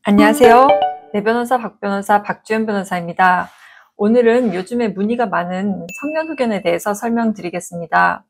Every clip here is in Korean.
안녕하세요. 내 변호사 박변호사 박주연 변호사입니다. 오늘은 요즘에 문의가 많은 성년후견에 대해서 설명드리겠습니다.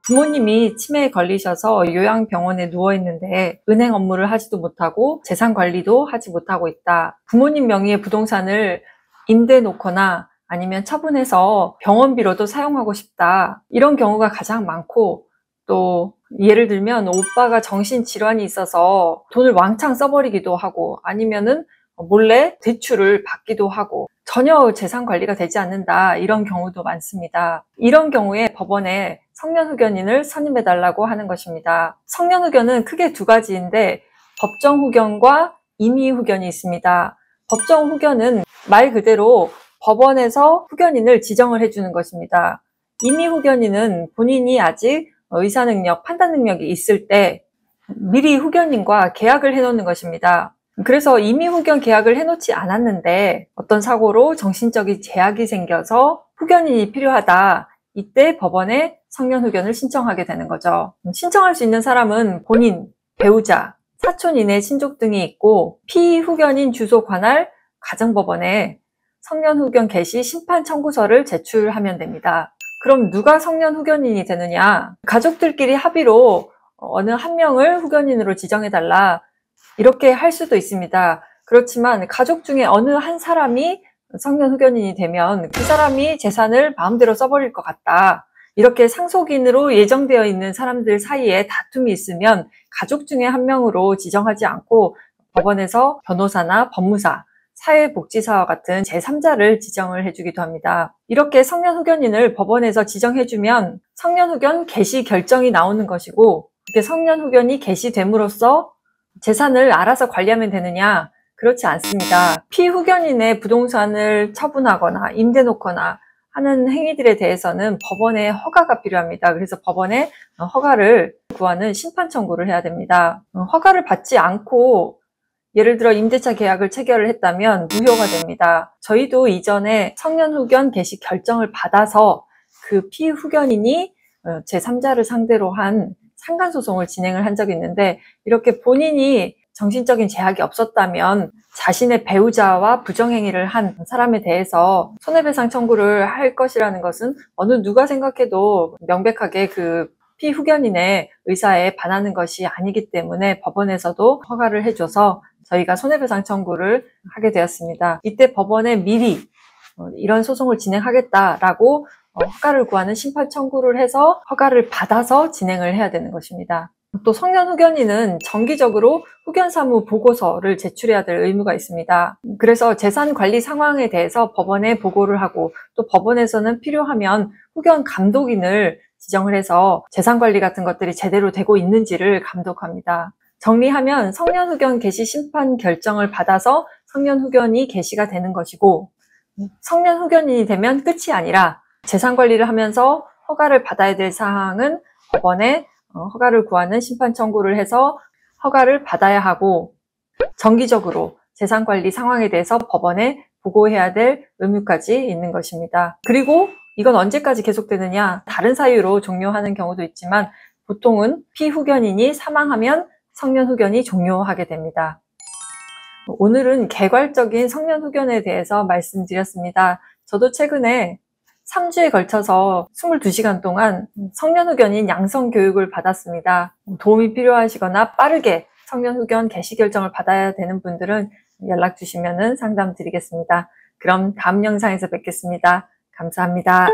부모님이 치매에 걸리셔서 요양병원에 누워있는데 은행 업무를 하지도 못하고 재산 관리도 하지 못하고 있다. 부모님 명의의 부동산을 임대해 놓거나 아니면 처분해서 병원비로도 사용하고 싶다. 이런 경우가 가장 많고, 또 예를 들면 오빠가 정신질환이 있어서 돈을 왕창 써버리기도 하고, 아니면은 몰래 대출을 받기도 하고 전혀 재산 관리가 되지 않는다, 이런 경우도 많습니다. 이런 경우에 법원에 성년후견인을 선임해달라고 하는 것입니다. 성년후견은 크게 두 가지인데 법정후견과 임의후견이 있습니다. 법정후견은 말 그대로 법원에서 후견인을 지정을 해주는 것입니다. 임의후견인은 본인이 아직 의사능력, 판단능력이 있을 때 미리 후견인과 계약을 해놓는 것입니다. 그래서 임의후견 계약을 해놓지 않았는데 어떤 사고로 정신적인 제약이 생겨서 후견인이 필요하다. 이때 법원에 성년후견을 신청하게 되는 거죠. 신청할 수 있는 사람은 본인, 배우자, 사촌 이내 친족 등이 있고, 피후견인 주소 관할 가정법원에 성년후견 개시 심판 청구서를 제출하면 됩니다. 그럼 누가 성년후견인이 되느냐? 가족들끼리 합의로 어느 한 명을 후견인으로 지정해달라, 이렇게 할 수도 있습니다. 그렇지만 가족 중에 어느 한 사람이 성년후견인이 되면 그 사람이 재산을 마음대로 써버릴 것 같다, 이렇게 상속인으로 예정되어 있는 사람들 사이에 다툼이 있으면 가족 중에 한 명으로 지정하지 않고 법원에서 변호사나 법무사, 사회복지사와 같은 제3자를 지정을 해주기도 합니다. 이렇게 성년후견인을 법원에서 지정해주면 성년후견 개시 결정이 나오는 것이고, 이렇게 성년후견이 개시됨으로써 재산을 알아서 관리하면 되느냐? 그렇지 않습니다. 피후견인의 부동산을 처분하거나 임대 놓거나 하는 행위들에 대해서는 법원의 허가가 필요합니다. 그래서 법원에 허가를 구하는 심판 청구를 해야 됩니다. 허가를 받지 않고 예를 들어 임대차 계약을 체결을 했다면 무효가 됩니다. 저희도 이전에 성년후견 개시 결정을 받아서 그 피후견인이 제3자를 상대로 한 상간소송을 진행을 한 적이 있는데, 이렇게 본인이 정신적인 제약이 없었다면 자신의 배우자와 부정행위를 한 사람에 대해서 손해배상 청구를 할 것이라는 것은 어느 누가 생각해도 명백하게 그 피후견인의 의사에 반하는 것이 아니기 때문에 법원에서도 허가를 해줘서 저희가 손해배상 청구를 하게 되었습니다. 이때 법원에 미리 이런 소송을 진행하겠다라고 허가를 구하는 심판 청구를 해서 허가를 받아서 진행을 해야 되는 것입니다. 또 성년후견인은 정기적으로 후견사무 보고서를 제출해야 될 의무가 있습니다. 그래서 재산 관리 상황에 대해서 법원에 보고를 하고, 또 법원에서는 필요하면 후견 감독인을 지정을 해서 재산 관리 같은 것들이 제대로 되고 있는지를 감독합니다. 정리하면 성년후견 개시 심판 결정을 받아서 성년후견이 개시가 되는 것이고, 성년후견인이 되면 끝이 아니라 재산 관리를 하면서 허가를 받아야 될 사항은 법원에 허가를 구하는 심판 청구를 해서 허가를 받아야 하고, 정기적으로 재산 관리 상황에 대해서 법원에 보고해야 될 의무까지 있는 것입니다. 그리고 이건 언제까지 계속되느냐? 다른 사유로 종료하는 경우도 있지만 보통은 피후견인이 사망하면 성년후견이 종료하게 됩니다. 오늘은 개괄적인 성년후견에 대해서 말씀드렸습니다. 저도 최근에 3주에 걸쳐서 22시간 동안 성년후견인 양성교육을 받았습니다. 도움이 필요하시거나 빠르게 성년후견 개시 결정을 받아야 되는 분들은 연락 주시면 상담 드리겠습니다. 그럼 다음 영상에서 뵙겠습니다. 감사합니다.